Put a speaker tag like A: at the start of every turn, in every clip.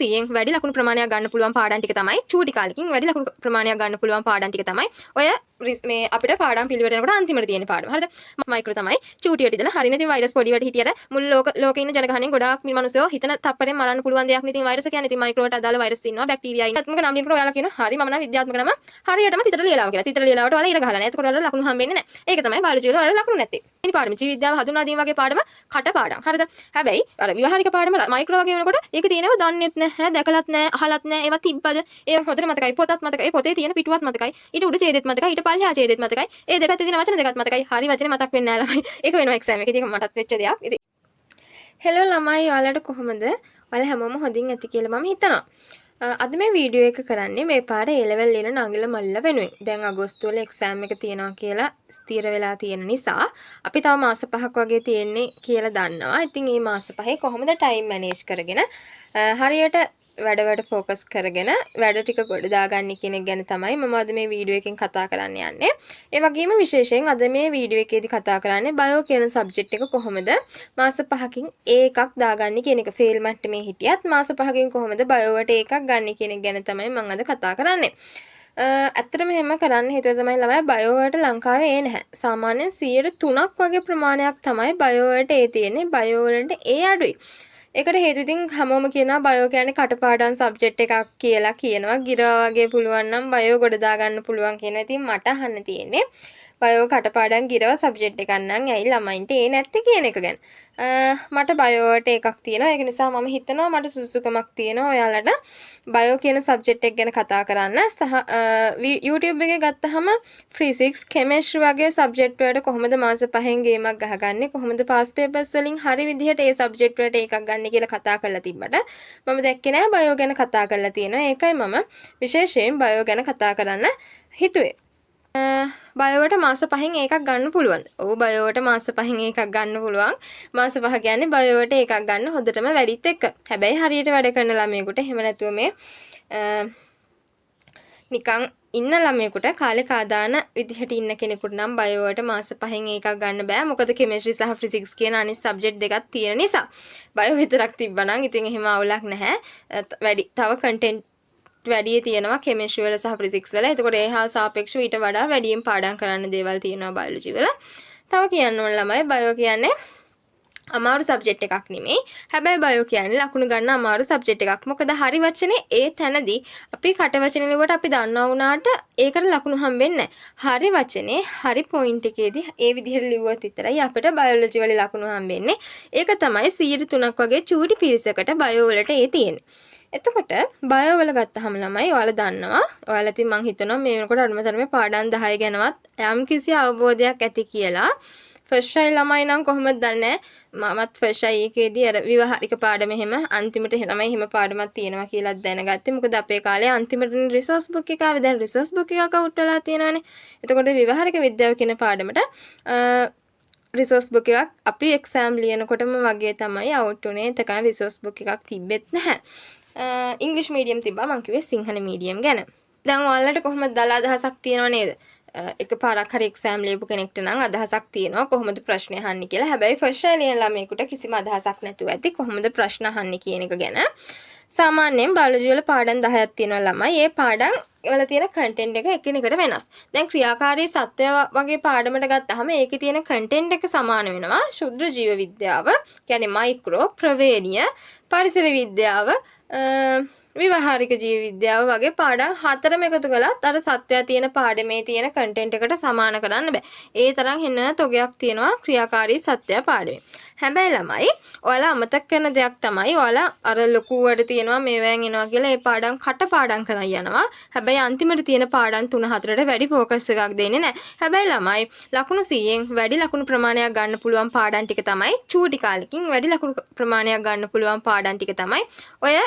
A: 100න් වැඩි ලකුණු ප්‍රමාණයක් ගන්න පුළුවන් පාඩම් ටික තමයි චූටි කාලෙකින් වැඩි ලකුණු ප්‍රමාණයක් ගන්න පුළුවන් පාඩම් ටික තමයි ඔය මේ අපිට පාඩම් පිළිවෙල යනකොට අන්තිමට තියෙන පාඩම. හරිද? මයික්‍රෝ තමයි චූටියට ඉඳලා හරින ඉතින් වෛරස් පොඩිවට හිටියට මුළු ලෝකේ ඉන්න ජනගහණයෙන් ගොඩාක් මිනිස්සුયો හිතන තප්පරෙන් මරන්න පුළුවන් දෙයක් නේ. ඉතින් වෛරස් කියන්නේ ඉතින් මයික්‍රෝවට අදාළ වෛරස් ඉන්නවා, බැක්ටීරියා ඉන්නවා. අත්මක නම් ලියනකොට ඔයාලා කියනවා හරි මම නම් විද්‍යාත්මක නම හරියටම තිතර ලියලාව කියලා. තිතර ලියලාවට ඔයාලා ඉර ගහලා නැහැ. එතකොට ඔයාලා ලකුණු හම්බෙන්නේ නැහැ. ඒක තමයි බයොලොජි වල ඔයාලා ලකුණු නැත්තේ. ඉනි පාඩම ජීව විද්‍යාව හඳුනා දීම වගේ පාඩම කට පාඩම්. හරිද? හැබැයි අර ව්‍යවහාරික පාඩම මයික්‍රෝ වගේ වෙනකොට ඒක තියෙනව දන්නෙත් නැහැ, දැකලත් නැහැ, අහලත් නැහැ. ඒවා තිබ්බද? ඒවා හොඳට මතකයි. පොතත් මතකයි. පොතේ තියෙන පිටුවත් මතකයි. ඊට උඩ ඡේදෙත් මතකයි. ඊට පල්ලෙහා ඡේදෙත් මතකයි. ඒ දෙපැත්තේ තියෙන වචන දෙකත් මතකයි. හරි වචනේ මතක් වෙන්නේ නැහැ ළමයි. ඒක වෙනවා එක්සෑම් එකේදී මටත් වෙච්ච දෙයක්. ඉතින් හෙලෝ ළමයි ඔයාලට කොහොමද? ඔයාලා හැමෝම හොඳින් ඇති කියලා මම හිතනවා. අද මේ වීඩියෝ එක කරන්නේ මේ පාර A level ලියන නංගිල මල්ල වෙනුවෙන්. දැන් අගෝස්තු වල එක්සෑම් එක තියෙනවා කියලා ස්ථිර වෙලා තියෙන නිසා අපි තව මාස 5ක් වගේ තියෙන්නේ කියලා දන්නවා. ඉතින් මේ මාස 5 කොහොමද ටයිම් මැනේජ් කරගෙන හරියට වැඩවලට ફોකස් කරගෙන වැඩ ටික ගොඩ දාගන්න කියන එක ගැන තමයි මම අද මේ වීඩියෝ එකෙන් කතා කරන්න යන්නේ. ඒ වගේම විශේෂයෙන් අද මේ වීඩියෝ එකේදී කතා කරන්නේ බයෝ කියන සබ්ජෙක්ට් එක කොහොමද මාස 5කින් A එකක් දාගන්නේ කියන එක. ෆේල් මට්ටමේ හිටියත් මාස 5කින් කොහොමද බයෝ වලට A එකක් ගන්න කියන එක ගැන තමයි මම අද කතා කරන්නේ. ඇත්තටම එහෙම කරන්න හේතුව තමයි ළමයි බයෝ වලට ලංකාවේ A නැහැ. සාමාන්‍යයෙන් 3% වගේ ප්‍රමාණයක් තමයි බයෝ වලට A තියෙන්නේ. බයෝ වලට A අඩුයි. ඒකට හේතුව ඉතින් හැමෝම කියනවා බයෝ කියන්නේ කටපාඩම් සබ්ජෙක්ට් එකක් කියලා කියනවා. ගිරවා වගේ පුළුවන් නම් බයෝ ගොඩ දා ගන්න පුළුවන් කියනවා. ඉතින් මට අහන්න තියෙන්නේ බයෝ කටපාඩම් ගිරව සබ්ජෙක්ට් එකක් නම් ඇයි ළමයින්ට ඒ නැත්තේ කියන එක ගැන. මට බයෝට එකක් තියෙනවා. ඒක නිසා මම හිතනවා මට සුසුකමක් තියෙනවා ඔයාලට බයෝ කියන සබ්ජෙක්ට් එක ගැන කතා කරන්න. සහ YouTube එකේ ගත්තහම ෆිසික්ස්, කෙමිස්ට්‍රි වගේ සබ්ජෙක්ට් වලට කොහොමද මාස 5න් ගේමක් ගහගන්නේ, කොහොමද පාස් පේපර්ස් වලින් හරි විදිහට ඒ සබ්ජෙක්ට් වලට එකක් ගන්න කියලා කතා කරලා තිබ්බට මම දැක්කේ නෑ බයෝ ගැන කතා කරලා තියෙනවා. ඒකයි මම විශේෂයෙන් බයෝ ගැන කතා කරන්න හිතුවේ. බයෝවට මාස 5න් එකක් ගන්න පුළුවන්. ඔව් බයෝවට මාස 5න් එකක් ගන්න පුළුවන්. මාස 5 කියන්නේ බයෝවට එකක් ගන්න හොඳටම වැඩිත් එක්ක. හැබැයි හරියට වැඩ කරන ළමයෙකුට එහෙම නැතුව මේ නිකන් ඉන්න ළමයෙකුට කාලේ කාදාන විදිහට ඉන්න කෙනෙකුට නම් බයෝවට මාස 5න් එකක් ගන්න බෑ. මොකද කෙමිස්ට්‍රි සහ ෆිසික්ස් කියන අනිත් සබ්ජෙක්ට් දෙකක් තියෙන නිසා. බයෝ විතරක් තිබ්බනම් ඉතින් එහෙම අවුලක් නැහැ. වැඩි තව කන්ටෙන්ට් වැඩි තියෙනවා කෙමිස්ට්‍රි වල සහ ෆිසික්ස් වල. එතකොට ඒ හා සාපේක්ෂව ඊට වඩා වැඩියෙන් පාඩම් කරන්න දේවල් තියෙනවා බයොලොජි වල. තව කියන්න ඕන ළමයි බයෝ කියන්නේ අමාරු සබ්ජෙක්ට් එකක් නෙමෙයි. හැබැයි බයෝ කියන්නේ ලකුණු ගන්න අමාරු සබ්ජෙක්ට් එකක්. මොකද හරි වචනේ ඒ තැනදී අපි කට වචනේ ලිව්වට අපි දන්නවා වුණාට ඒකට ලකුණු හම්බෙන්නේ නැහැ. හරි වචනේ හරි පොයින්ට් එකේදී ඒ විදිහට ලිව්වොත් විතරයි අපිට බයොලොජි වල ලකුණු හම්බෙන්නේ. ඒක තමයි 3% වගේ චූටි පිරිසකට බයෝ වලට ඒ තියෙන්නේ. එතකොට බයෝ වල ගත්තහම ළමයි ඔයාලා දන්නවා. ඔයාලා ඉතින් මං හිතනවා මේ වෙනකොට අඩුම තරමේ පාඩම් 10 ගැනවත් යම් කිසි අවබෝධයක් ඇති කියලා. ෆස්ට් ට්‍රයි ළමයි නම් කොහොමද දන්නේ? මමත් ෆස්ට් ට්‍රයි එකේදී අර විවහාරික පාඩම එහෙම අන්තිමට ළමයි එහෙම පාඩමක් තියෙනවා කියලා දැනගත්තේ. මොකද අපේ කාලේ අන්තිමට රිසෝස් බුක් එක ආවේ. දැන් රිසෝස් බුක් එකක් අවුට් වෙලා තියෙනවානේ. එතකොට විවහාරික විද්‍යාව කියන පාඩමට රිසෝස් බුක් එකක් අපි එක්සෑම් ලියනකොටම වගේ තමයි අවුට් උනේ. එතකන් රිසෝස් බුක් එකක් තිබෙත් නැහැ. ඉංග්‍රීසි මීඩියම් තිබ්බා. මං කිව්වේ සිංහල මීඩියම් ගැන. දැන් ඔයාලට කොහොමද දාලා අදහසක් තියෙනව නේද? එකපාරක් හරි එක්සෑම් ලියපු කෙනෙක්ට නම් අදහසක් තියෙනවා කොහොමද ප්‍රශ්න අහන්නේ කියලා. හැබැයි ෆස්ට් ට්‍රයි ලියන ළමයෙකුට කිසිම අදහසක් නැතුව ඇති කොහොමද ප්‍රශ්න අහන්නේ කියන එක ගැන. සාමාන්‍යයෙන් බයොලොජි වල පාඩම් 10ක් තියෙනවා ළමයි. ඒ පාඩම් වල තියෙන කන්ටෙන්ට් එක එකිනෙකට වෙනස්. දැන් ක්‍රියාකාරී සත්‍ය වගේ පාඩමකට ගත්තාම ඒකේ තියෙන කන්ටෙන්ට් එක සමාන වෙනවා. ශුද්ධ ජීව විද්‍යාව, කියන්නේ මයික්‍රෝ, ප්‍රවේණීය, පරිසර විද්‍යාව, විවහාරික ජීව විද්‍යාව වගේ පාඩම් 4ම එකතු කළත් අර සත්‍යය තියෙන පාඩමේ තියෙන කන්ටෙන්ට් එකට සමාන කරන්න බෑ. ඒ තරම් වෙන තොගයක් තියෙනවා ක්‍රියාකාරී සත්‍ය පාඩමේ. හැබැයි ළමයි ඔයාලා අමතක කරන දෙයක් තමයි ඔයාලා අර ලොකු වල තියෙනවා මේවෙන් එනවා කියලා ඒ පාඩම් කට පාඩම් කරන් යනවා. හැබැයි අන්තිමට තියෙන පාඩම් 3-4ට වැඩි ફોකස් එකක් දෙන්නේ නැහැ. හැබැයි ළමයි ලකුණු 100න් වැඩි ලකුණු ප්‍රමාණයක් ගන්න පුළුවන් පාඩම් ටික තමයි චූටි කාලෙකින් වැඩි ලකුණු ප්‍රමාණයක් ගන්න පුළුවන් පාඩම් ටික තමයි ඔය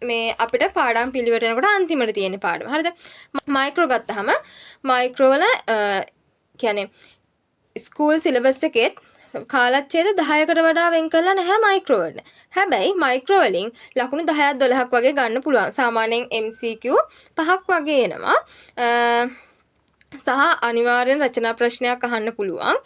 A: මේ අපිට පාඩම් පිළිවෙලට යනකොට අන්තිමට තියෙන පාඩම. හරිද? මයික්‍රෝ ගත්තාම මයික්‍රෝ වල කියන්නේ ස්කූල් සිලබස් එකේ කාලච්ඡේද 10කට වඩා වෙන් කරලා නැහැ මයික්‍රෝ වලට. හැබැයි මයික්‍රෝ වලින් ලකුණු 10ක් 12ක් වගේ ගන්න පුළුවන්. සාමාන්‍යයෙන් MCQ 5ක් වගේ එනවා. සහ අනිවාර්යෙන් රචනා ප්‍රශ්නයක් අහන්න පුළුවන්.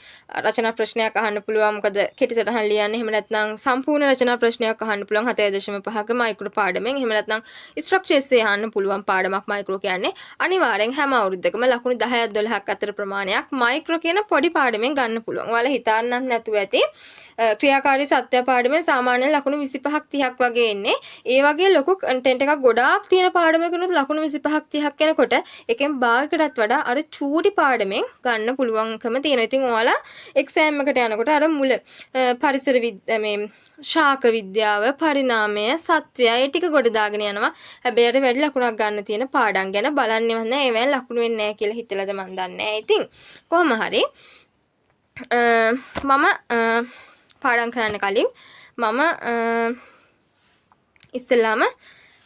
A: රචනා ප්‍රශ්නයක් අහන්න පුළුවන්. මොකද කෙටි සටහන් ලියන්න. එහෙම නැත්නම් සම්පූර්ණ රචනා ප්‍රශ්නයක් අහන්න පුළුවන් 7.5ක මයික්‍රෝ පාඩමෙන්. එහෙම නැත්නම් ස්ට්‍රක්චර් එස්සේ අහන්න පුළුවන් පාඩමක් මයික්‍රෝ කියන්නේ. අනිවාර්යෙන් හැම අවුරුද්දකම ලකුණු 10ක් 12ක් අතර ප්‍රමාණයක් මයික්‍රෝ කියන පොඩි පාඩමෙන් ගන්න පුළුවන්. ඔයාලා හිතන්නත් නැතුව ඇති. ක්‍රියාකාරී සත්‍ය පාඩමෙන් සාමාන්‍යයෙන් ලකුණු 25ක් 30ක් වගේ එන්නේ. ඒ වගේ ලොකු කන්ටෙන්ට් එකක් ගොඩාක් තියෙන පාඩමයකිනුත් ලකුණු 25ක් 30ක් එනකොට එකෙන් භාගයකටත් වඩා අර චූටි පාඩමෙන් ගන්න පුළුවන්කම තියෙනවා. ඉතින් ඔයාලා එක්සෑම් එකට යනකොට අර මුල පරිසර මේ ශාක විද්‍යාව, පරිණාමය, සත්වය ඒ ටික ගොඩ දාගෙන යනවා. හැබැයි අර වැඩි ලකුණක් ගන්න තියෙන පාඩම් ගැන බලන්නේවත් නැහැ. ඒවෙන් ලකුණු වෙන්නේ නැහැ කියලා හිතලාද මන් දන්නේ නැහැ. ඉතින් කොහොම හරි මම පාඩම් කරන්න කලින් මම ඉස්සෙල්ලාම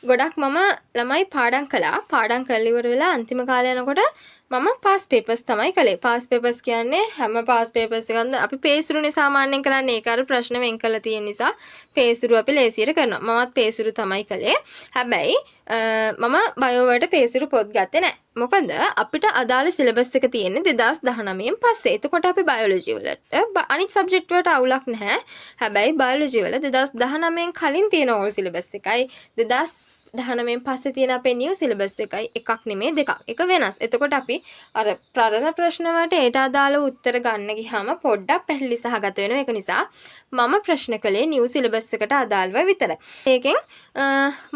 A: ගොඩක් මම ළමයි පාඩම් කළා. පාඩම් කරලා ඉවර වෙලා අන්තිම කාලේ යනකොට මම පාස් පේපර්ස් තමයි කළේ. පාස් පේපර්ස් කියන්නේ හැම පාස් පේපර්ස් එකක්ද අපි පේසුරුනේ සාමාන්‍යයෙන් කරන්නේ. ඒක අර ප්‍රශ්න වෙන් කරලා තියෙන නිසා පේසුරු අපි ලේසියට කරනවා. මමත් පේසුරු තමයි කළේ. හැබැයි මම බයෝ වලට පේසුරු පොත් ගත්තේ නැහැ. මොකද අපිට අදාළ සිලබස් එක තියෙන්නේ 2019න් පස්සේ. එතකොට අපි බයොලොජි වලට අනිත් සබ්ජෙක්ට් වලට අවුලක් නැහැ. හැබැයි බයොලොජි වල 2019න් කලින් තියෙන ඕල් සිලබස් එකයි 2019න් පස්සේ තියෙන අපේ නිව් සිලබස් එකයි එකක් නෙමෙයි දෙකක්. එක වෙනස්. එතකොට අපි අර ප්‍රාරණ ප්‍රශ්න වලට ඒට අදාළ උත්තර ගන්න ගියාම පොඩ්ඩක් පැහැදිලි සහගත වෙනවා. ඒක නිසා මම ප්‍රශ්න කළේ නිව් සිලබස් එකට අදාළව විතරයි. ඒකෙන්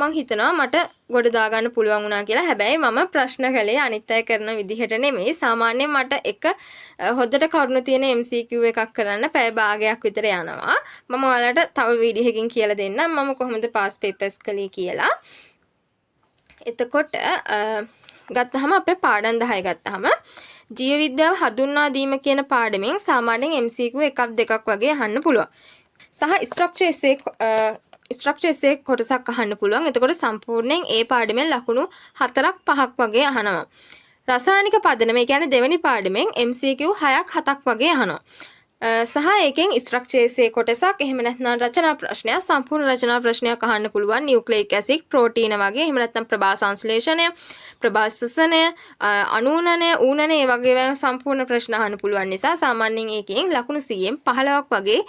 A: මම හිතනවා මට ගොඩ දාගන්න පුළුවන් වුණා කියලා. හැබැයි මම ප්‍රශ්න කළේ අනිත් අය කරන විදිහට නෙමෙයි. සාමාන්‍යයෙන් මට එක හොද්දට කරුණු තියෙන MCQ එකක් කරන්න පැය භාගයක් විතර යනවා. මම ඔයාලට තව වීඩියෝ එකකින් කියලා දෙන්නම් මම කොහොමද පාස් පේපර්ස් කළේ කියලා. එතකොට ගත්තහම අපේ පාඩම් 10 ගත්තහම ජීව විද්‍යාව හඳුන්වා දීම කියන පාඩමෙන් සාමාන්‍යයෙන් MCQ එකක් දෙකක් වගේ අහන්න පුළුවන්. සහ ස්ට්‍රක්චර් එසේ කොටසක් අහන්න පුළුවන්. එතකොට සම්පූර්ණයෙන් ඒ පාඩමෙන් ලකුණු 4ක් 5ක් වගේ අහනවා. රසායනික පදනම කියන්නේ දෙවෙනි පාඩමෙන් MCQ 6ක් 7ක් වගේ අහනවා. සහ ඒකෙන් ස්ට්‍රක්චර් එසේ කොටසක් එහෙම නැත්නම් රචනා ප්‍රශ්නයක් සම්පූර්ණ රචනා ප්‍රශ්නයක් අහන්න පුළුවන්. නියුක්ලියික් ඇසිඩ් ප්‍රෝටීන වගේ එහෙම නැත්නම් ප්‍රභා සංශ්ලේෂණය, ප්‍රභා සුසනය, අනූනනය, ඌනනය ඒ වගේ සම්පූර්ණ ප්‍රශ්න අහන්න පුළුවන් නිසා සාමාන්‍යයෙන් ඒකෙන් ලකුණු 100න් 15ක් වගේ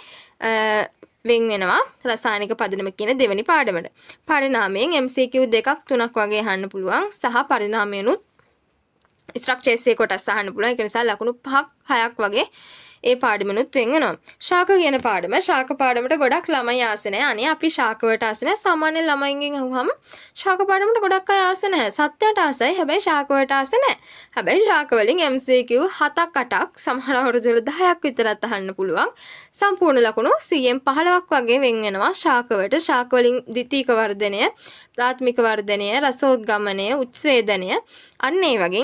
A: වෙන් වෙනවා රසායනික පදනම කියන දෙවෙනි පාඩමට. පරිණාමයෙන් MCQ 2ක් 3ක් වගේ අහන්න පුළුවන්. සහ පරිණාමයනුත් ස්ට්‍රක්චර් එසේ කොටස් අහන්න පුළුවන්. ඒක නිසා ලකුණු 5ක් 6ක් වගේ ඒ පාඩමනුත් වෙන් වෙනවා. ශාක කියන පාඩම ශාක පාඩමට ගොඩක් ළමයි ආස නැහැ. අනේ අපි ශාක වලට ආස නැහැ. සාමාන්‍ය ළමයින්ගෙන් අහුවම ශාක පාඩමට ගොඩක් අය ආස නැහැ. සත්‍යයට ආසයි. හැබැයි ශාක වලට ආස නැහැ. හැබැයි ශාක වලින් MCQ 7ක් 8ක් සමහර අවුරුදු වල 10ක් විතරත් අහන්න පුළුවන්. සම්පූර්ණ ලකුණු 100න් 15ක් වගේ වෙන් වෙනවා ශාක වලට. ශාක වලින් ද්විතීක වර්ධනය, ප්‍රාථමික වර්ධනය, රසෝද්ගමනය, උත්ස්වේදනය අන්න ඒ වගේ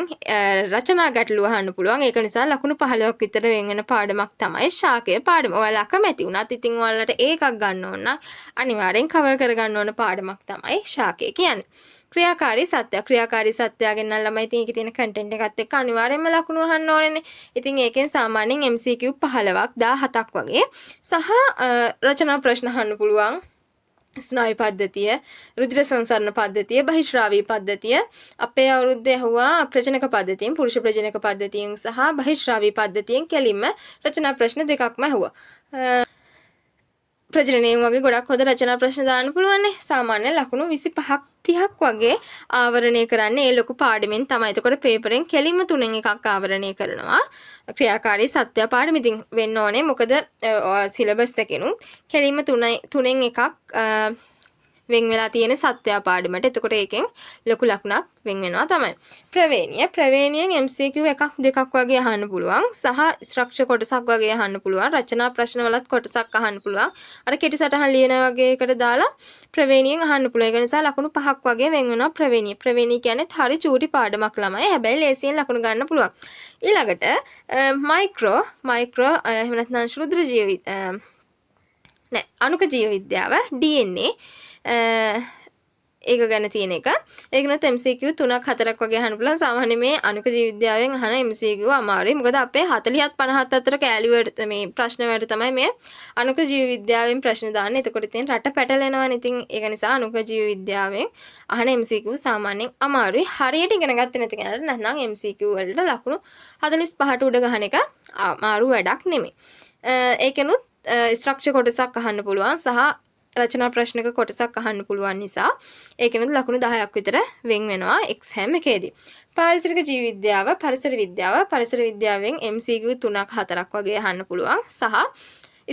A: රචනා ගැටලු අහන්න පුළුවන්. ඒක නිසා ලකුණු 15ක් විතර වෙන් වෙන පාඩමක් තමයි ශාකය පාඩම. ඔයාලා කැමති වුණත් ඉතින් ඔයාලට ඒකක් ගන්න ඕන නම් අනිවාර්යෙන් කවර් කරගන්න ඕන පාඩමක් තමයි ශාකය කියන්නේ. ක්‍රියාකාරී සත්‍යයෙන් නම් ළමයි ඉතින් ඒකේ තියෙන කන්ටෙන්ට් එකත් එක්ක අනිවාර්යෙන්ම ලකුණු අහන්න ඕනේනේ. ඉතින් ඒකෙන් සාමාන්‍යයෙන් MCQ 15ක් 17ක් වගේ සහ රචනා ප්‍රශ්න අහන්න පුළුවන්. ස්නායු පද්ධතිය, රුධිර සංසරණ පද්ධතිය, බහිශ්‍රාවී පද්ධතිය, අපේ අවුරුද්දේ ඇහුවා ප්‍රජනක පද්ධතියෙන්, පුරුෂ ප්‍රජනක පද්ධතියෙන් සහ බහිශ්‍රාවී පද්ධතියෙන් කෙලින්ම රචනා ප්‍රශ්න දෙකක්ම ඇහුවා. ප්‍රජනනයෙන් වගේ ගොඩක් හොඳ රචනා ප්‍රශ්න දාන්න පුළුවන් නේ. සාමාන්‍ය ලකුණු 25ක් 30ක් වගේ ආවරණය කරන්නේ ඒ ලොකු පාඩමෙන් තමයි. එතකොට පේපරෙන් කෙලින්ම 3න් එකක් ආවරණය කරනවා. ක්‍රියාකාරී සත්‍ය පාඩම ඉතින් වෙන්න ඕනේ. මොකද සිලබස් එකෙනුත් කෙලින්ම 3න් එකක් වෙන් වෙලා තියෙන සත්‍ය පාඩමට. එතකොට ඒකෙන් ලොකු ලකුණක් වෙන් වෙනවා තමයි. ප්‍රවේණියෙන් MCQ එකක් දෙකක් වගේ අහන්න පුළුවන්. සහ ස්ට්‍රක්චර් කොටසක් වගේ අහන්න පුළුවන්. රචනා ප්‍රශ්න වලත් කොටසක් අහන්න පුළුවන්. අර කෙටි සටහන් ලියන වගේ එකට දාලා ප්‍රවේණියෙන් අහන්න පුළුවන්. ඒක නිසා ලකුණු 5ක් වගේ වෙන් වෙනවා ප්‍රවේණිය. ප්‍රවේණිය කියන්නේ හරි චූටි පාඩමක් ළමයි. හැබැයි ලේසියෙන් ලකුණු ගන්න පුළුවන්. ඊළඟට මයික්‍රෝ එහෙම නැත්නම් ශුද්‍ර අණුක ජීව විද්‍යාව DNA ඒක ගැන තියෙන එක. ඒකනොත් MCQ 3ක් 4ක් වගේ අහන්න පුළුවන්. සාමාන්‍ය මේ අනුක ජීව විද්‍යාවෙන් අහන MCQ අමාරුයි. මොකද අපේ 40ත් 50ත් අතර කෑලි වලට මේ ප්‍රශ්න වලට තමයි මේ අනුක ජීව විද්‍යාවෙන් ප්‍රශ්න දාන්නේ. එතකොට ඉතින් රට පැටලෙනවානේ. ඉතින් ඒක නිසා අනුක ජීව විද්‍යාවෙන් අහන MCQ සාමාන්‍යයෙන් අමාරුයි. හරියට ඉගෙන ගත්තේ නැති කෙනාට නැත්නම් MCQ වලට ලකුණු 45ට උඩ ගහන එක අමාරු වැඩක් නෙමෙයි. ඒකෙනුත් ස්ට්‍රක්චර් කොටසක් අහන්න පුළුවන් සහ රචනා ප්‍රශ්නක කොටසක් අහන්න පුළුවන් නිසා ඒකෙනුත් ලකුණු 10ක් විතර වෙන් වෙනවා එක්සෑම් එකේදී. පාරිසරික ජීව විද්‍යාව, පරිසර විද්‍යාවෙන් MCQ 3ක් 4ක් වගේ අහන්න පුළුවන් සහ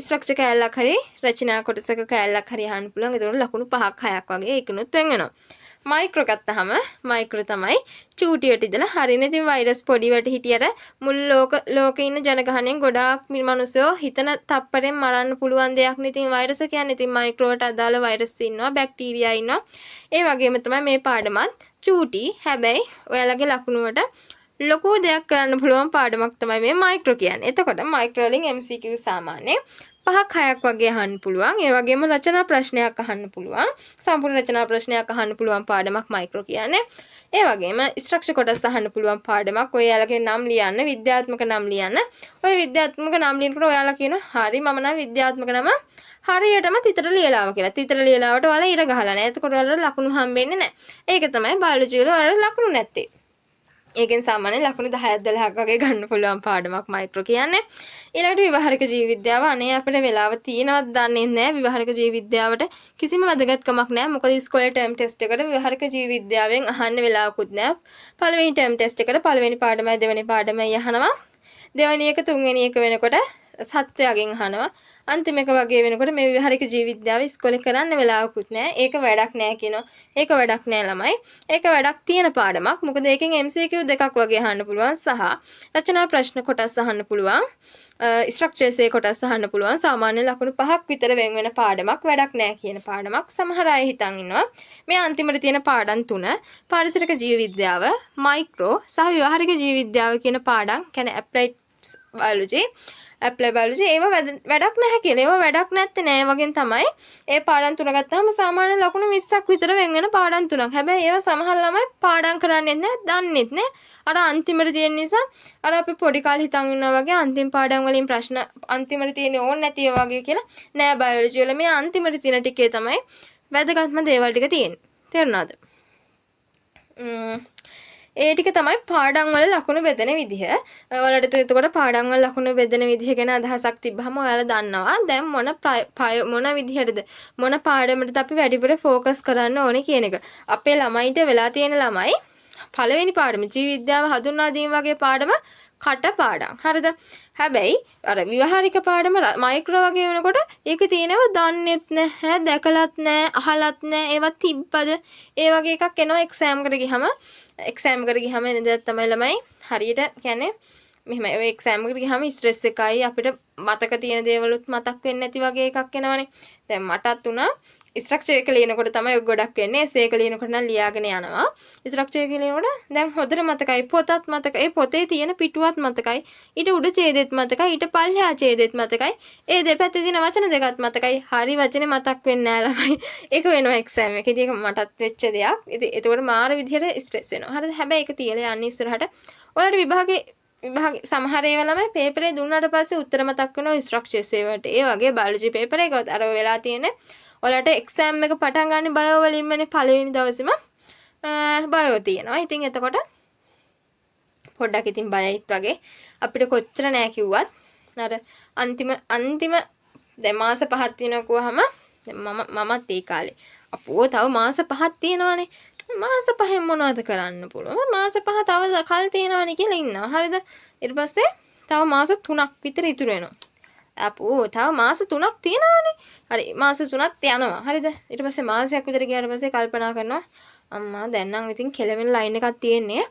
A: ස්ට්‍රක්චර් කෑල්ලක් හරි රචනා කොටසක කෑල්ලක් හරි අහන්න පුළුවන්. ඒතකොට ලකුණු 5ක් 6ක් වගේ ඒකෙනුත් වෙන් වෙනවා. මයික්‍රෝ ගත්තහම මයික්‍රෝ තමයි චූටියට ඉඳලා හරිනේ. ඉතින් වෛරස් පොඩිවට හිටියට මුළු ලෝකේ ඉන්න ජනගහණයෙන් ගොඩාක් මිනිස්සුયો හිතන තප්පරෙන් මරන්න පුළුවන් දෙයක් නේ. ඉතින් වෛරස් කියන්නේ ඉතින් මයික්‍රෝවට අදාළ වෛරස් ඉන්නවා, බැක්ටීරියා ඉන්නවා. ඒ වගේම තමයි මේ පාඩමත් චූටි. හැබැයි ඔයාලගේ ලකුණුවට ලොකු දෙයක් කරන්න පුළුවන් පාඩමක් තමයි මේ මයික්‍රෝ කියන්නේ. එතකොට මයික්‍රෝ වලින් MCQ සාමාන්‍යයෙන් 5ක් 6ක් වගේ අහන්න පුළුවන්. ඒ වගේම රචනා ප්‍රශ්නයක් අහන්න පුළුවන්. සම්පූර්ණ රචනා ප්‍රශ්නයක් අහන්න පුළුවන් පාඩමක් මයික්‍රෝ කියන්නේ. ඒ වගේම ස්ට්‍රක්චර් කොටස් අහන්න පුළුවන් පාඩමක්. ඔයාලගේ නම් ලියන්න, විද්‍යාත්මක නම් ලියන්න. ඔය විද්‍යාත්මක නම් ලියනකොට ඔයාලා කියනවා හරි මම නම් විද්‍යාත්මක නම හරියටම තිතර ලියලාව කියලා. තිතර ලියලාවට ඔයාලා ඉර ගහලා නැහැ. එතකොට ඔයාලට ලකුණු හම්බෙන්නේ නැහැ. ඒක තමයි බයොලොජි වල ඔයාලට ලකුණු නැත්තේ. ඒකෙන් සාමාන්‍යයෙන් ලකුණු 10ක් 12ක් වගේ ගන්න පුළුවන් පාඩමක් මයික්‍රෝ කියන්නේ. ඊළඟට විවහාරික ජීව විද්‍යාව අනේ අපිට වෙලාව තියෙනවද දන්නේ නැහැ. විවහාරික ජීව විද්‍යාවට කිසිම වැදගත්කමක් නැහැ. මොකද ඉස්කෝලේ ටර්ම් ටෙස්ට් එකට විවහාරික ජීව විද්‍යාවෙන් අහන්න වෙලාවකුත් නැහැ. පළවෙනි ටර්ම් ටෙස්ට් එකට පළවෙනි පාඩමයි දෙවෙනි පාඩමයි අහනවා. දෙවෙනි එක තුන්වෙනි එක වෙනකොට සත්‍යයෙන් අහනවා. අන්තිම එක වගේ වෙනකොට මේ විවහාරික ජීව විද්‍යාව ඉස්කෝලේ කරන්න වෙලාවකුත් නැහැ. ඒක වැඩක් නැහැ කියනවා. ඒක වැඩක් නැහැ ළමයි. ඒක වැඩක් තියෙන පාඩමක්. මොකද ඒකෙන් MCQ දෙකක් වගේ අහන්න පුළුවන් සහ රචනා ප්‍රශ්න කොටස් අහන්න පුළුවන්. ස්ට්‍රක්චර්ස් ඒ කොටස් අහන්න පුළුවන්. සාමාන්‍ය ලකුණු 5ක් විතර වෙන් වෙන පාඩමක්. වැඩක් නැහැ කියන පාඩමක්. සමහර අය හිතන් ඉන්නවා මේ අන්තිමට තියෙන පාඩම් තුන පාරිසරික ජීව විද්‍යාව, මයික්‍රෝ සහ විවහාරික ජීව විද්‍යාව කියන පාඩම් කියන්නේ ඇප්ලයිඩ් බයොලොජි ඇප්ලයි බයොලොජි ඒවා වැඩක් නැහැ කියලා. ඒවා වැඩක් නැත්තේ නෑ වගේ තමයි. ඒ පාඩම් තුන ගත්තාම සාමාන්‍ය ලකුණු 20ක් විතර වෙන් වෙන පාඩම් තුනක්. හැබැයි ඒවා සමහර ළමයි පාඩම් කරන්නේ නැහැ, දන්නේත් නැහැ. අර අන්තිමට තියෙන නිසා අර අපි පොඩි කාලේ හිතන් ඉන්නවා වගේ අන්තිම පාඩම් වලින් ප්‍රශ්න අන්තිමට තියෙන්නේ ඕන නැති ඒවා වගේ කියලා නෑ. බයොලොජි වල මේ අන්තිමට තියෙන ටිකේ තමයි වැදගත්ම දේවල් ටික තියෙන්නේ. තේරුණාද? ඒ ටික තමයි පාඩම් වල ලකුණු බෙදෙන විදිහ. ඔයාලට එතකොට පාඩම් වල ලකුණු බෙදෙන විදිහ ගැන අදහසක් තිබ්බහම ඔයාලා දන්නවා දැන් මොන විදිහටද මොන පාඩමකටද අපි වැඩිපුර ફોකස් කරන්න ඕනේ කියන එක. අපේ ළමයින්ට වෙලා තියෙන ළමයි පළවෙනි පාඩම ජීව විද්‍යාව හඳුන්වා දීම වගේ පාඩම කට පාඩම්. හරිද? හැබැයි අර විවහාරික පාඩම මයික්‍රෝ වගේ වෙනකොට ඒක තියෙනව දන්නෙත් නැහැ, දැකලත් නැහැ, අහලත් නැහැ. ඒවත් තිබ්බද? ඒ වගේ එකක් එනවා එක්සෑම් එකට ගියහම. එක්සෑම් එකට ගියහම එනද තමයි ළමයි හරියට කියන්නේ මෙහෙමයි. ඔය එක්සෑම් එකට ගියහම ස්ට්‍රෙස් එකයි අපිට මතක තියෙන දේවලුත් මතක් වෙන්නේ නැති වගේ එකක් එනවනේ. දැන් මටත් උනා ස්ට්‍රක්චර් එක ලියනකොට තමයි ඔය ගොඩක් වෙන්නේ. එසේ එක ලියනකොට නම් ලියාගෙන යනවා. ස්ට්‍රක්චර් එක ලියනකොට දැන් හොඳට මතකයි. පොතත් මතකයි. ඒ පොතේ තියෙන පිටුවත් මතකයි. ඊට උඩ ඡේදෙත් මතකයි. ඊට පල්ලෙහා ඡේදෙත් මතකයි. ඒ දෙපැත්තේ තියෙන වචන දෙකත් මතකයි. හරි වචනේ මතක් වෙන්නේ නැහැ ළමයි. ඒක වෙනවා එක්සෑම් එකේදී. ඒක මටත් වෙච්ච දෙයක්. ඉතින් ඒකෝට මාර විදිහට ස්ට්‍රෙස් වෙනවා. හරිද? හැබැයි ඒක තියලා යන්නේ ඉස්සරහට. ඔයාලට විභාගේ සමහර ඒවා ළමයි පේපරේ දුන්නාට පස්සේ උත්තර මතක් වෙනවා ස්ට්‍රක්චර්ස් ඒවට. ඒ වගේ බයොලොජි පේපර් එකවත් අර වෙලා තියෙන්නේ ඔයාලට එක්සෑම් එක පටන් ගන්න බයෝ වලින්මනේ පළවෙනි දවසේම බයෝ තියෙනවා. ඉතින් එතකොට පොඩ්ඩක් ඉතින් බයයිත් වගේ අපිට කොච්චර නෑ කිව්වත් අර අන්තිම දැන් මාස 5ක් තියෙනකොහම මමත් ඒ කාලේ අපෝ තව මාස 5ක් තියෙනවානේ. මාස 5න් මොනවද කරන්න පුළුවන්? මාස 5 තව කල් තියෙනවානේ කියලා ඉන්නවා. හරිද? ඊට පස්සේ තව මාස 3ක් විතර ඉතුරු වෙනවා. අපෝ තව මාස 3ක් තියෙනවානේ. හරි මාස 3ක් යනවා. හරිද? ඊට පස්සේ මාසයක් විතර ගියාට පස්සේ කල්පනා කරනවා අම්මා දැන් නම් ඉතින් කෙලවෙන ලයින් එකක් තියෙන්නේ.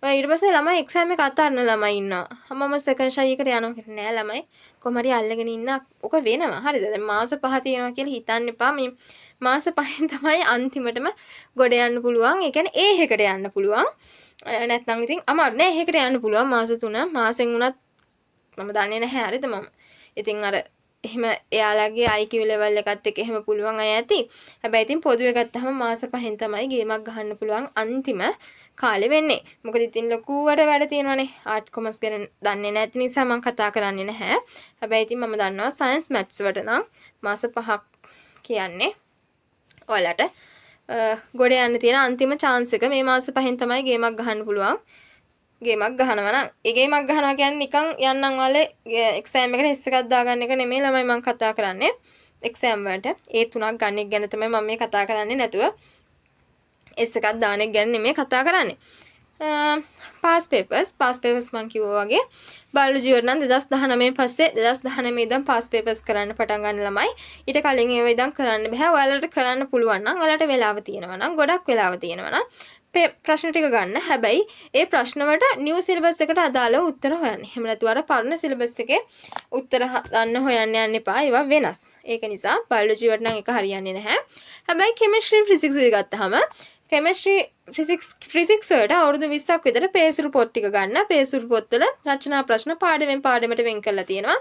A: ඔය ඊට පස්සේ ළමයි එක්සෑම් එක අතාරන ළමයි ඉන්නවා. මම සෙකන්ඩ් ෂයි එකට යනවා කියලා නෑ ළමයි. කොහම හරි අල්ලගෙන ඉන්න ඔක වෙනවා. හරිද? දැන් මාස 5 තියෙනවා කියලා හිතන්න එපා. මේ මාස 5න් තමයි අන්තිමටම ගොඩ යන්න පුළුවන්. ඒ කියන්නේ ඒ එකට යන්න පුළුවන්. නැත්නම් ඉතින් අමාරු නෑ ඒකට යන්න පුළුවන් මාස 3 මාසෙන් උනත් මම දන්නේ නැහැ. හරිද මම. ඉතින් අර එහෙම එයාලගේ IQ level එකත් එක්ක එහෙම පුළුවන් අය ඇති. හැබැයි ඉතින් පොදුවේ ගත්තහම මාස 5න් තමයි ගේමක් ගහන්න පුළුවන් අන්තිම කාලේ වෙන්නේ. මොකද ඉතින් ලොකුවට වැඩ තියෙනවානේ. ආර්ට් කොමර්ස් ගැන දන්නේ නැති නිසා මම කතා කරන්නේ නැහැ. හැබැයි ඉතින් මම දන්නවා සයන්ස් මැත්ස් වලට නම් මාස 5ක් කියන්නේ ඔයාලට ගොඩ යන්න තියෙන අන්තිම chance එක මේ මාස 5න් තමයි ගේමක් ගහන්න පුළුවන්. ගේමක් ගහනවා නම් ඒ ගේමක් ගහනවා කියන්නේ නිකන් යන්නම් වලේ එක්සෑම් එකට S එකක් දාගන්න එක නෙමෙයි ළමයි මම කතා කරන්නේ. එක්සෑම් වලට ඒ තුනක් ගන්න එක ගැන තමයි මම මේ කතා කරන්නේ නැතුව S එකක් දාන එක ගැන නෙමෙයි කතා කරන්නේ. පාස් පේපර්ස් මම කිව්වා වගේ බයොලොජි වල නම් 2019 පස්සේ 2019 ඉඳන් පාස් පේපර්ස් කරන්න පටන් ගන්න ළමයි. ඊට කලින් ඒවා ඉඳන් කරන්න බෑ. ඔයාලට කරන්න පුළුවන් නම් ඔයාලට වෙලාව තියෙනවා නම් ගොඩක් වෙලාව තියෙනවා නම් ප්‍රශ්න ටික ගන්න. හැබැයි ඒ ප්‍රශ්න වලට නිව් සිලබස් එකට අදාළව උත්තර හොයන්න. එහෙම නැතුව අර පරණ සිලබස් එකේ උත්තර ගන්න හොයන්න යන්න එපා. ඒවා වෙනස්. ඒක නිසා බයොලොජි වලට නම් එක හරියන්නේ නැහැ. හැබැයි කෙමිස්ට්‍රි ෆිසික්ස් එක ගත්තාම කෙමිස්ට්‍රි ෆිසික්ස් වලට අවුරුදු 20ක් විතර පේසුරු පොත් ටික ගන්න. පේසුරු පොත්වල රචනා ප්‍රශ්න පාඩමෙන් පාඩමට වෙන් කරලා තියෙනවා.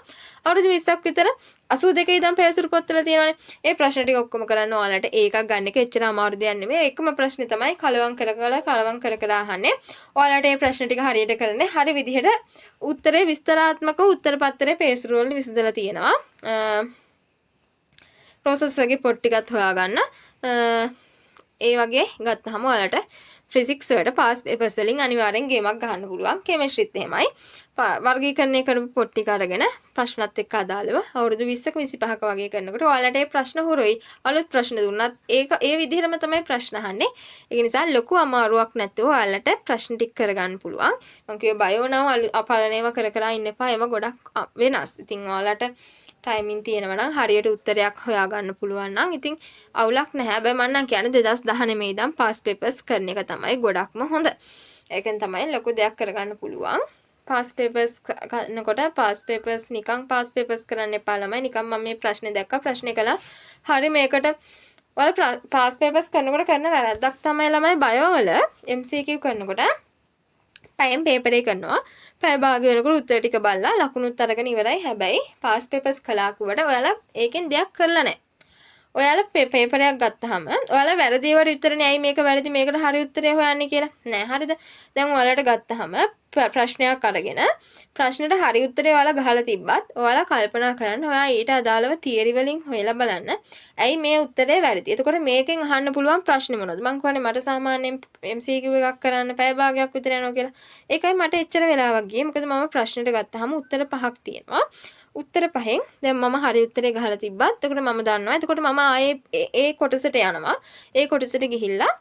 A: අවුරුදු 20ක් විතර 82 ඉඳන් පේසුරු පොත්වල තියෙනවානේ. ඒ ප්‍රශ්න ටික ඔක්කොම කරන්න ඔයාලට ඒකක් ගන්න එක එච්චර අමාරු දෙයක් නෙමෙයි. එකම ප්‍රශ්නේ තමයි කලවම් කර කර අහන්නේ. ඔයාලට මේ ප්‍රශ්න ටික හරියට කරන්නේ හරි විදිහට උත්තරේ විස්තරාත්මක උත්තර පත්‍රයේ පේසුරු වල විසඳලා තියෙනවා. ප්‍රොසෙස් එකේ පොත් ටිකත් හොයාගන්න. ඒ වගේ ගත්තහම ඔයාලට ෆිසික්ස් වලට පාස් පේපර්ස් වලින් අනිවාර්යෙන් ගේමක් ගහන්න පුළුවන්. කෙමිස්ට්‍රිත් එහෙමයි. වර්ගීකරණය කරපු පොත් ටික අරගෙන ප්‍රශ්නත් එක්ක අදාළව අවුරුදු 20ක 25ක වගේ කරනකොට ඔයාලට ඒ ප්‍රශ්න හුරුයි. අලුත් ප්‍රශ්න දුන්නත් ඒක ඒ විදිහටම තමයි ප්‍රශ්න අහන්නේ. ඒ නිසා ලොකු අමාරුවක් නැතුව ඔයාලට ප්‍රශ්න ටික කරගන්න පුළුවන්. මම කිව්වේ බයෝ නම් අපලනේව කර කර ඉන්න එපා. ඒවා ගොඩක් වෙනස්. ඉතින් ඔයාලට ටයිමින් තියෙනවා නම් හරියට උත්තරයක් හොයාගන්න පුළුවන් නම් ඉතින් අවුලක් නැහැ. හැබැයි මම නම් කියන්නේ 2019 ඉඳන් පාස් පේපර්ස් කරන එක තමයි ගොඩක්ම හොඳ. ඒකෙන් තමයි ලොකු දෙයක් කරගන්න පුළුවන්. පාස් පේපර්ස් කරනකොට පාස් පේපර්ස් නිකන් පාස් පේපර්ස් කරන්න එපා ළමයි. නිකන් මම මේ ප්‍රශ්නේ දැක්කා ප්‍රශ්නේ කළා. හරි මේකට ඔයාලා පාස් පේපර්ස් කරනකොට කරන වැරද්දක් තමයි ළමයි බයෝ වල MCQ කරනකොට පැයෙන් පේපර් එක කරනවා. පැය භාග වෙනකොට උත්තර ටික බලලා ලකුණුත් අරගෙන ඉවරයි. හැබැයි පාස් පේපර්ස් කළා කිව්වට ඔයාලා ඒකෙන් දෙයක් කරලා නැහැ. ඔයාලා පේපරයක් ගත්තාම ඔයාලා වැරදි ඒවාට උත්තරනේ ඇයි මේක වැරදි මේකට හරි උත්තරය හොයන්නේ කියලා නෑ. හරිද? දැන් ඔයාලට ගත්තාම ප්‍රශ්නයක් අරගෙන ප්‍රශ්නෙට හරි උත්තරේ ඔයාලා ගහලා තිබ්බත් ඔයාලා කල්පනා කරන්න ඔයා ඊට අදාළව තියරි වලින් හොයලා බලන්න. ඇයි මේ උත්තරේ වැරදි? එතකොට මේකෙන් අහන්න පුළුවන් ප්‍රශ්නේ මොනවද? මං කියන්නේ මට සාමාන්‍යයෙන් MCQ එකක් කරන්න පැය භාගයක් විතර යනවා කියලා. ඒකයි මට එච්චර වෙලාවක් ගියේ. මොකද මම ප්‍රශ්නෙට ගත්තාම උත්තර 5ක් තියෙනවා. උත්තර 5න් දැන් මම හරි උත්තරේ ගහලා තිබ්බත් එතකොට මම දන්නවා. එතකොට මම ආයේ ඒ කොටසට යනවා. ඒ කොටසට ගිහිල්ලා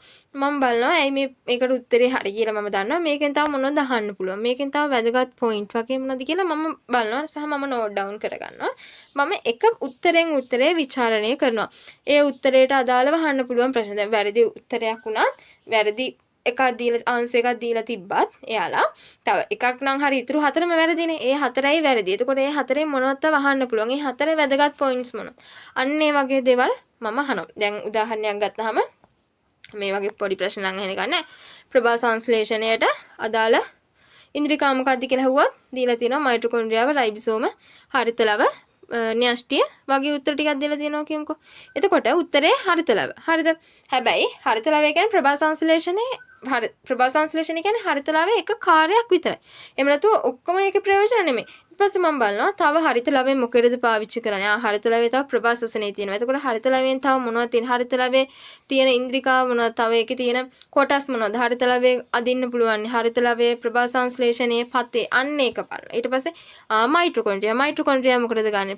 A: මම බලනවා ඇයි මේකට උත්තරේ හරි කියලා මම දන්නවා. මේකෙන් තව මොනවද අහන්න පුළුවන්. මේකෙන් තව වැදගත් පොයින්ට් වගේ මොනවද කියලා මම බලනවා සහ මම නෝට් ඩවුන් කරගන්නවා. මම එක උත්තරෙන් උත්තරේ විචාරණය කරනවා. ඒ උත්තරේට අදාළව අහන්න පුළුවන් ප්‍රශ්න. දැන් වැරදි උත්තරයක් වුණත් වැරදි එකක් දීලා ආන්සර් එකක් දීලා තිබ්බත් එයාලා තව එකක් නම් හරි ඉතුරු හතරම වැරදිනේ. ඒ හතරයි වැරදි. එතකොට ඒ හතරෙන් මොනවද තව අහන්න පුළුවන්. ඒ හතරේ වැදගත් පොයින්ට්ස් මොනවද? අන්න ඒ වගේ දේවල් මම අහනවා. දැන් උදාහරණයක් ගත්තාම මේ වගේ පොඩි ප්‍රශ්න නම් අහන්න ගන්න. ප්‍රභා සංශ්ලේෂණයට අදාළ ඉන්ද්‍රිකා මොකක්ද කියලා අහුවොත් දීලා තියෙනවා මයිටොකොන්ඩ්‍රියාව, රයිබෝසෝම, හරිතලව, න්‍යෂ්ටිය වගේ උත්තර ටිකක් දීලා තියෙනවා කියමුකෝ. එතකොට උත්තරේ හරිතලව. හරිද? හැබැයි හරිතලව කියන්නේ ප්‍රභා සංශ්ලේෂණේ ප්‍රභා සංශ්ලේෂණය කියන්නේ හරිතලාවේ එක කාර්යයක් විතරයි. එහෙම නැතුව ඔක්කොම ඒකේ ප්‍රයෝජන නෙමෙයි. ඊට පස්සේ මම බලනවා තව හරිතලාවෙන් මොකේද පාවිච්චි කරන්නේ. හරිතලාවේ තව ප්‍රභා ශ්වසනය තියෙනවා. එතකොට හරිතලාවෙන් තව මොනවද තියෙන්නේ? හරිතලාවේ තියෙන ඉන්ද්‍රිකා මොනවද? තව ඒකේ තියෙන කොටස් මොනවද? හරිතලාවේ අදින්න පුළුවන්. හරිතලාවේ ප්‍රභා සංශ්ලේෂණයේ පතේ අන්න ඒක බලනවා. ඊට පස්සේ මයිටොකොන්ඩ්‍රියා මොකටද ගන්නෙ?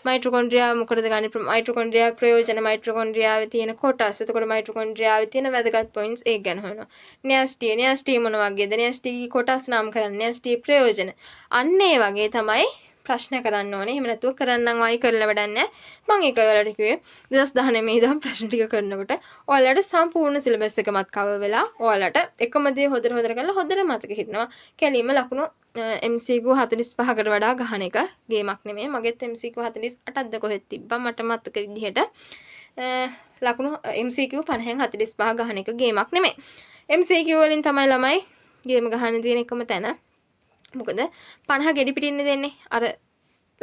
A: මයිටොකොන්ඩ්‍රියා මොකටද ගන්නෙ? මයිටොකොන්ඩ්‍රියා ප්‍රයෝජන මයිටොකොන්ඩ්‍රියාවේ තියෙන කොටස්. එතකොට මයිටොකොන්ඩ්‍රියාවේ තියෙන වැදගත් පොයින්ට්ස් ඒක ගැන හොයනවා. න්‍යෂ්ටිය මොන වගේද? න්‍යෂ්ටියේ කොටස් නම් කරන්නේ. න්‍යෂ්ටියේ ප්‍රයෝජන. අන්න ඒ වගේ තමයි ප්‍රශ්න කරන්න ඕනේ. එහෙම නැතුව කරන්නම් ආයි කරලා වැඩක් නැහැ. මම ඒක ඔයාලට කිව්වේ 2019 ඉඳන් ප්‍රශ්න ටික කරනකොට ඔයාලට සම්පූර්ණ සිලබස් එකමත් කවර් වෙලා ඔයාලට එකම දේ හොදට කරලා හොදට මතක හිටිනවා. කැලීම ලකුණු MCQ 45කට වඩා ගහන එක ගේමක් නෙමෙයි. මගෙත් MCQ 48ක්ද කොහෙද තිබ්බා මට මතක විදිහට. ලකුණු MCQ 50න් 45 ගහන එක ගේමක් නෙමෙයි. MCQ වලින් තමයි ළමයි ගේම ගහන්න තියෙන එකම තැන. මොකද 50 ගෙඩි පිටින්නේ දෙන්නේ. අර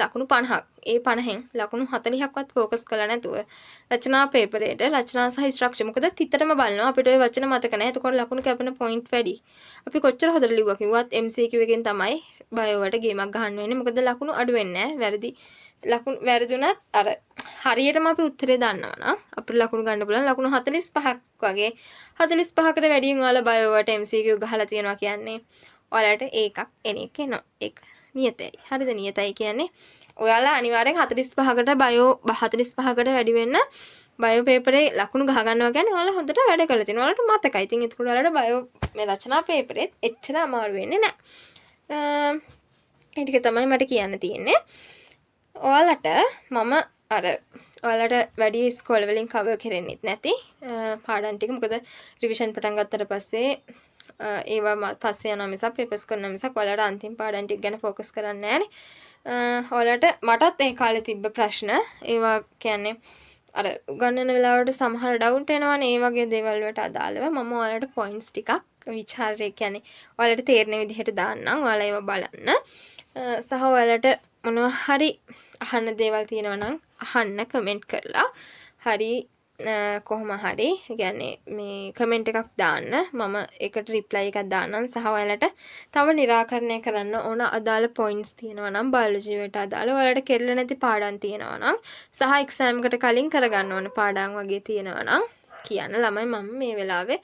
A: ලකුණු 50ක්. ඒ 50න් ලකුණු 40ක්වත් ફોකස් කළා නැතුව රචනා පේපරේට රචනා සහ ස්ට්‍රක්චර් මොකද තිත්තටම බලනවා අපිට ওই වචන මතක නැහැ. එතකොට ලකුණු කැපෙන පොයින්ට් වැඩි. අපි කොච්චර හොදට ලිව්වා කිව්වත් MCQ එකෙන් තමයි බයෝ වලට ගේමක් ගහන්න වෙන්නේ. මොකද ලකුණු අඩු වෙන්නේ නැහැ. වැරදි ලකුණු වැරදුනත් අර හරියටම අපි උත්තරේ දන්නවා නම් අපිට ලකුණු ගන්න පුළුවන් ලකුණු 45ක් වගේ 45කට වැඩියෙන් ඔයාලා බයෝ වලට MCQ ගහලා තියෙනවා කියන්නේ ඔයාලට ඒකක් එන එක එනවා. ඒක නියතයි. හරිද? නියතයි කියන්නේ ඔයාලා අනිවාර්යෙන් 45කට බයෝ 45කට වැඩි වෙන්න බයෝ පේපරේ ලකුණු ගහ ගන්නවා කියන්නේ ඔයාලා හොඳට වැඩ කරලා තියෙනවා. ඔයාලට මතකයි. ඉතින් ඒක ඔයාලට බයෝ මේ රචනා පේපරෙත් එච්චර අමාරු වෙන්නේ නැහැ. ඒ ටික තමයි මට කියන්න තියෙන්නේ. ඔයාලට මම අර ඔයාලට වැඩි ස්කෝල වලින් කවර් කරෙන්නෙත් නැති පාඩම් ටික මොකද රිවිෂන් පටන් ගත්තට පස්සේ ඒවා පස්සේ යනවා මිසක් පේපර්ස් කරනවා මිසක් ඔයාලට අන්තිම පාඩම් ටික ගැන ફોකස් කරන්නේ නැහැනේ. ඔයාලට මටත් ඒ කාලේ තිබ්බ ප්‍රශ්න ඒවා කියන්නේ අර උගන්වන වෙලාවට සමහර ඩවුට් එනවනේ ඒ වගේ දේවල් වලට අදාළව මම ඔයාලට පොයින්ට්ස් ටිකක් විචාරය කියන්නේ ඔයාලට තේරෙන විදිහට දාන්නම්. ඔයාලා ඒවා බලන්න. සහ ඔයාලට මොනවා හරි අහන්න දේවල් තියෙනවා නම් අහන්න කමෙන්ට් කරලා හරි කොහොම හරි කියන්නේ මේ කමෙන්ට් එකක් දාන්න මම ඒකට රිප්ලයි එකක් දාන්නම්. සහ ඔයාලට තව निराකරණය කරන්න ඕන අදාළ පොයින්ට්ස් තියෙනවා නම් බයොලොජි වලට අදාළ ඔයාලට කෙරෙලා නැති පාඩම් තියෙනවා නම් සහ එක්සෑම් එකට කලින් කරගන්න ඕන පාඩම් වගේ තියෙනවා නම් කියන්න ළමයි මම මේ වෙලාවේ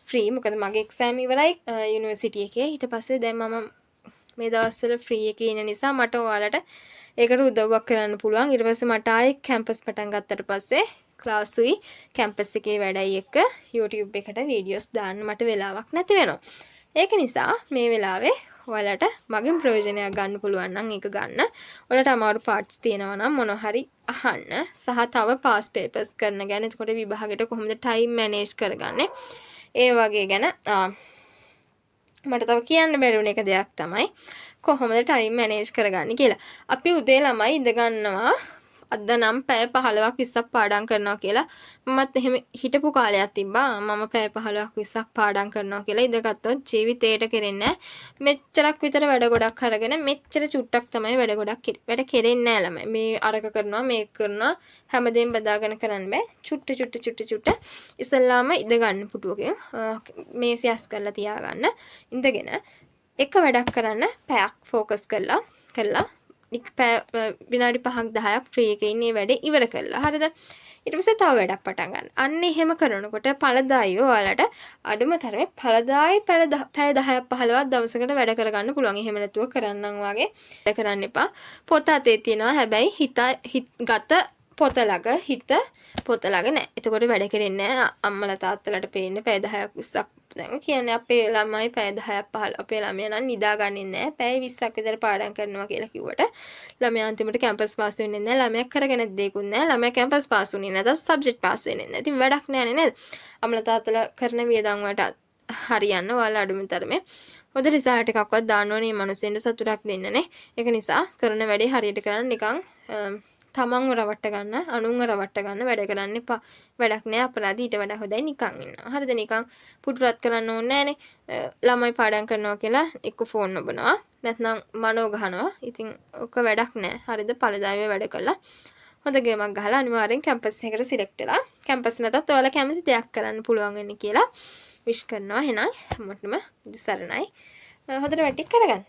A: ෆ්‍රී. මොකද මගේ එක්සෑම් ඉවරයි යුනිවර්සිටි එකේ. ඊට පස්සේ දැන් මම මේ දවස්වල ෆ්‍රී එකේ ඉන්න නිසා මට ඔයාලට ඒකට උදව්වක් කරන්න පුළුවන්. ඊට පස්සේ මට ආයේ කැම්පස් පටන් ගත්තට පස්සේ ක්ලාස් උයි කැම්පස් එකේ වැඩයි එක්ක YouTube එකට වීඩියෝස් දාන්න මට වෙලාවක් නැති වෙනවා. ඒක නිසා මේ වෙලාවේ ඔයාලට මගෙන් ප්‍රයෝජනයක් ගන්න පුළුවන් නම් ඒක ගන්න. ඔයාලට අමාරු පාර්ට්ස් තියෙනවා නම් මොනවා හරි අහන්න සහ තව පාස් පේපර්ස් කරන ගැන එතකොට විභාගෙට කොහොමද ටයිම් මැනේජ් කරගන්නේ ඒ වගේ ගැන මට තව කියන්න බැරිුණ එක දෙයක් තමයි කොහොමද ටයිම් මැනේජ් කරගන්නේ කියලා. අපි උදේ ළමයි ඉඳ ගන්නවා අද නම් පැය 15ක් 20ක් පාඩම් කරනවා කියලා. මමත් එහෙම හිටපු කාලයක් තිබ්බා. මම පැය 15ක් 20ක් පාඩම් කරනවා කියලා ඉඳගත්තොත් ජීවිතේට කෙරෙන්නේ මෙච්චරක් විතර වැඩ ගොඩක් අරගෙන මෙච්චර චුට්ටක් තමයි වැඩ ගොඩක් වැඩ කෙරෙන්නේ නැහැ ළමයි. මේ අරක කරනවා මේක කරනවා හැමදේම බදාගෙන කරන්න බෑ. චුට්ට ඉස්සල්ලාම ඉඳ ගන්න පුටුවකින් මේසියස් කරලා තියාගන්න. ඉඳගෙන එක වැඩක් කරන්න පැයක් ફોකස් කරලා විනාඩි 5ක් 10ක් ෆ්‍රී එකේ ඉන්නේ වැඩේ ඉවර කළා. හරිද? ඊට පස්සේ තව වැඩක් පටන් ගන්න. අන්න එහෙම කරනකොට ඵලදායීව ඔයාලට අඩුම තරමේ ඵලදායී පැය 10ක් 15ක් දවසකට වැඩ කරගන්න පුළුවන්. එහෙම නැතුව කරන්නම් වාගේ වැඩ කරන්න එපා. පොත අතේ තියෙනවා. හැබැයි ගත පොත ළඟ හිත පොත ළඟ නැහැ. එතකොට වැඩ කරන්නේ නැහැ. අම්මලා තාත්තලාට පේන්නේ පැය 10ක් 20ක් දැන් කියන්නේ අපේ ළමයි පැය 10ක් 15 අපේ ළමයා නම් නිදාගන්නේ නැහැ. පැය 20ක් විතර පාඩම් කරනවා කියලා කිව්වට ළමයා අන්තිමට කැම්පස් පාස් වෙන්නේ නැහැ. ළමයා කරගෙන දෙයක්ුත් නැහැ. ළමයා කැම්පස් පාස් වුණේ නැත්නම් සබ්ජෙක්ට් පාස් වෙන්නේ නැහැ. ඉතින් වැඩක් නැහැ නේද? අම්මලා තාත්තලා කරන වියදම් වලට හරියන්න ඔයාලා අඩුම තරමේ හොඳ රිසල්ට් එකක්වත් දාන්න ඕනේ. මේ මිනිස්සුන්ට සතුටක් දෙන්නනේ. ඒක නිසා කරන වැඩේ හරියට කරන්න නිකන් තමන්ව රවට්ට ගන්න අනුන්ව රවට්ට ගන්න වැඩ කරන්න එපා. වැඩක් නෑ අපරාධ ඊට වඩා හොඳයි නිකන් ඉන්නවා. හරිද? නිකන් පුටුරත් කරන්න ඕනේ නෑනේ. ළමයි පාඩම් කරනවා කියලා එක්ක ෆෝන් ඔබනවා නැත්නම් මනෝ ගහනවා. ඉතින් ඔක වැඩක් නෑ. හරිද? ඵලදායීව වැඩ කළා. හොඳ ගේමක් ගහලා අනිවාර්යෙන් කැම්පස් එකකට සිලෙක්ට් වෙලා කැම්පස් නැතත් ඔයාලා කැමති දෙයක් කරන්න පුළුවන් වෙන්නේ කියලා විශ් කරනවා. එහෙනම් හැමෝටම සරණයි. හොඳට වැඩ ටික කරගන්න.